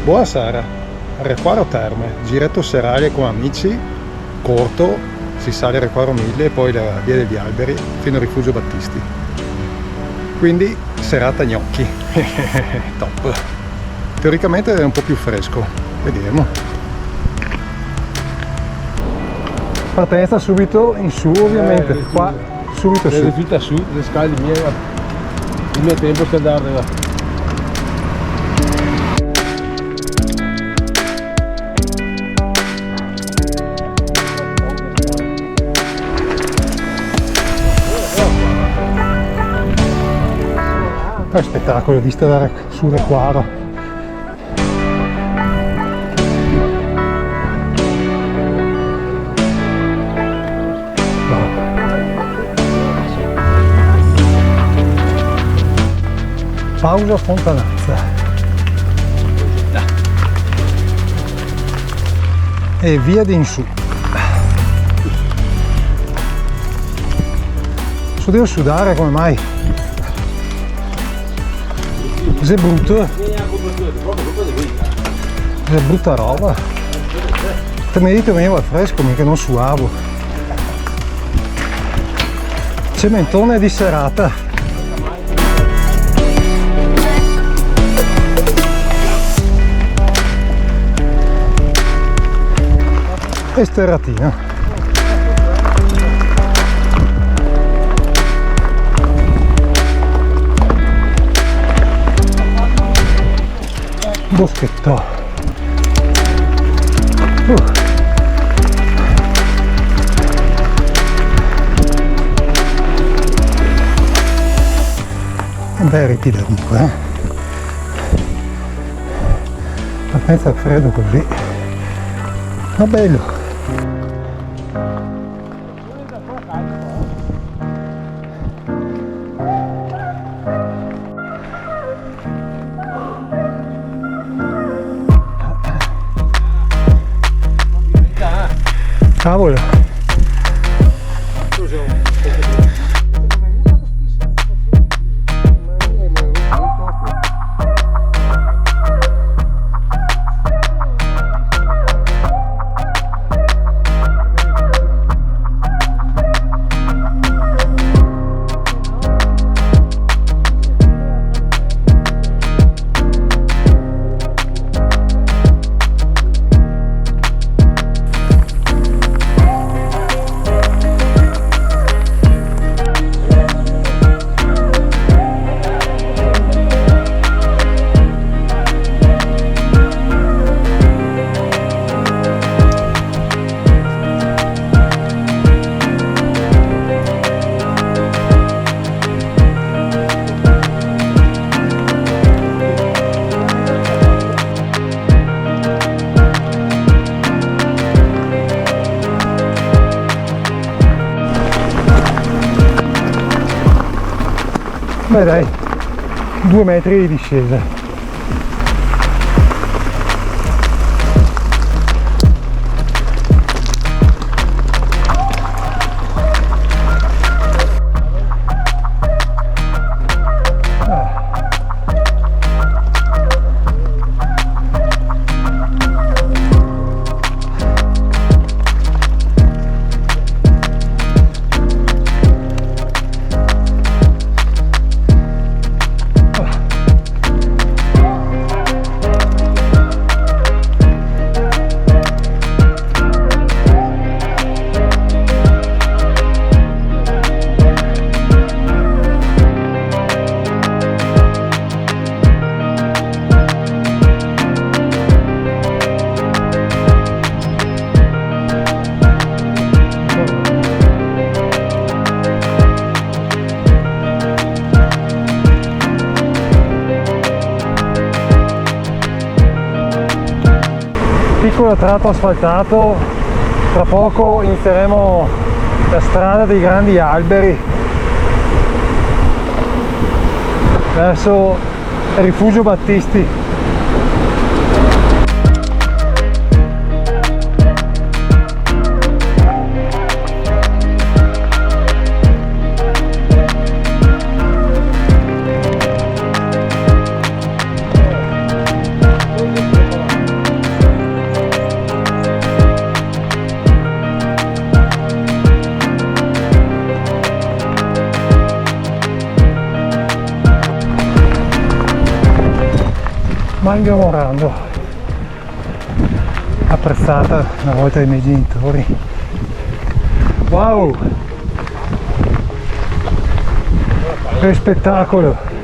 Buona Sera, Requaro Terme, giretto serale con amici, corto, si sale a Requaro 1000 e poi la via degli alberi fino a Rifugio Battisti. Quindi serata gnocchi, top. Teoricamente è un po' più fresco, vediamo. Partenza subito in su ovviamente, qua subito su. Rifiuta su, le scale mie, il mio tempo è andare. Che spettacolo, vista su Requaro. Pausa Fontanazza. E via di in su. Adesso devo sudare, come mai? Cos'è brutto? Cos'è brutta roba? Te mi dite venivo al fresco, mica non suavo. Cementone di serata. E sterratina. Boschetto. Un bel ripido comunque, Partenza al freddo così. Ma bello. Cavolo. Beh dai, 2 metri di discesa. Piccolo tratto asfaltato, tra poco inizieremo la strada dei grandi alberi verso il Rifugio Battisti. quando apprezzata una volta dai miei genitori. Wow, che spettacolo!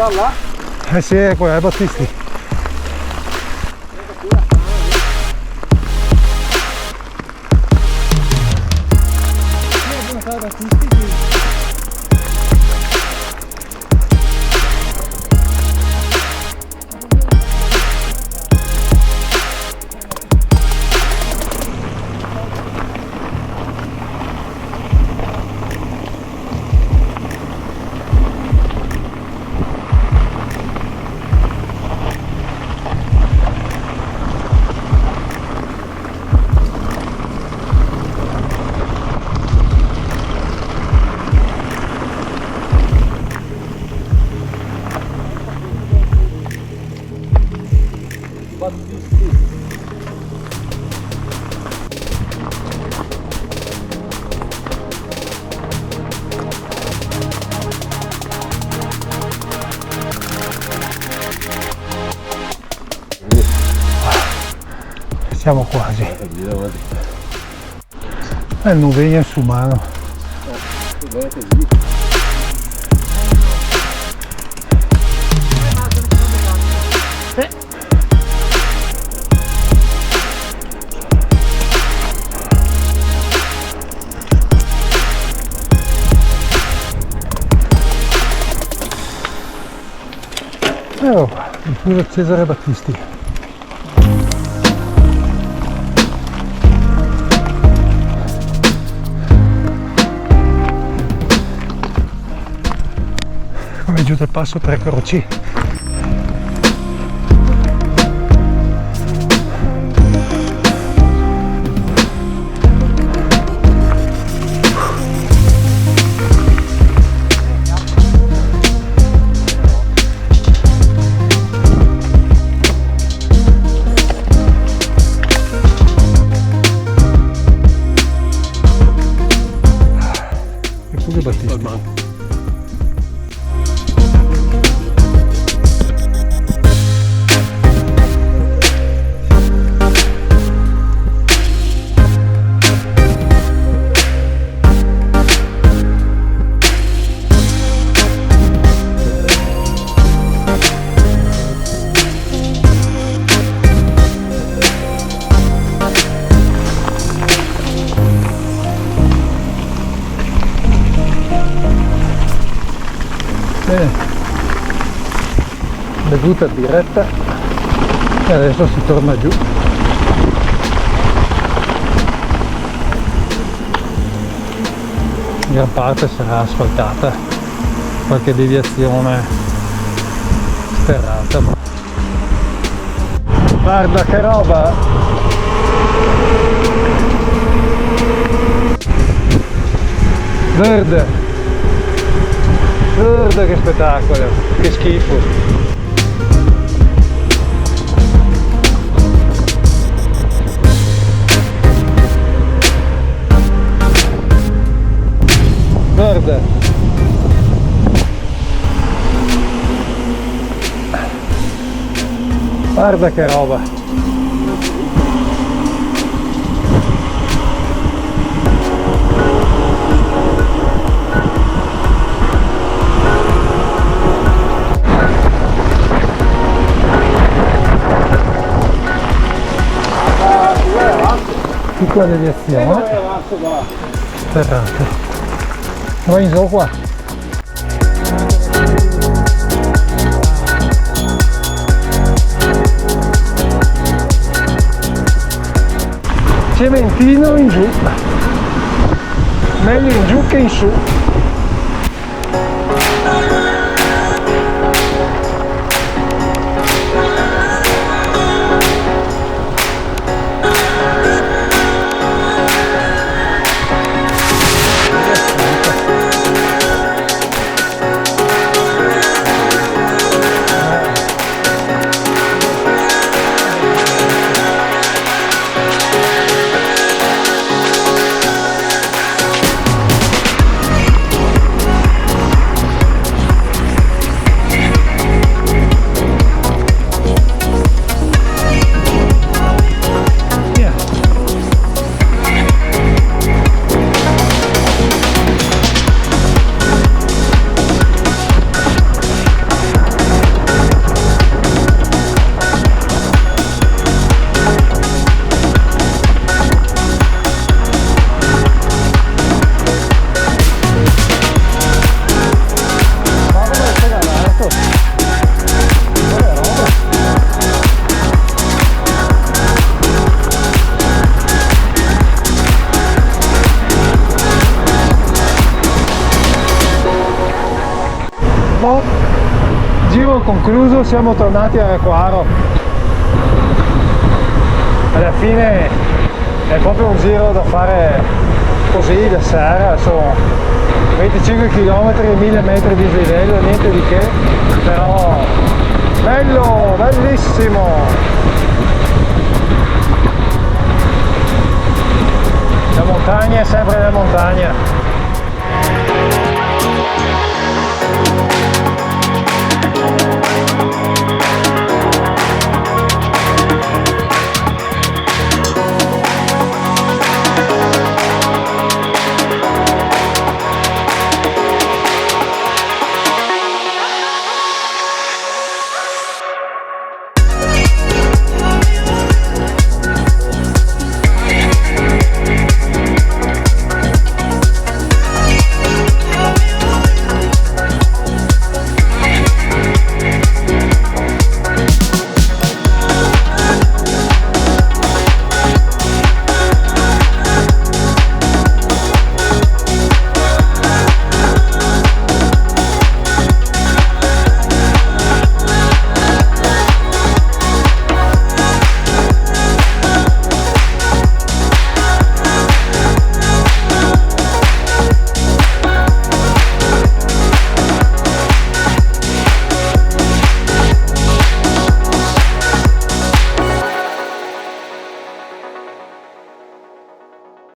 Là. Eh sì, è qua, è Battisti. Siamo quasi. Non viene su mano. Il puro Cesare Battisti. Come giù del passo 3 croci. Battisti. tutta diretta e adesso si torna giù. Gran parte sarà asfaltata, qualche deviazione sterrata. Guarda che roba! Verde! Verde, che spettacolo! Che schifo! Verde! Guarda che roba! Piccola deviazione sterrata. Vai in giù qua. Cementino in giù, meglio in giù che in su. Giro concluso, siamo tornati a Recoaro. Alla fine è proprio un giro da fare così la sera, sono 25 km, 1000 metri di dislivello, niente di che, però bello, bellissimo! La montagna è sempre la montagna.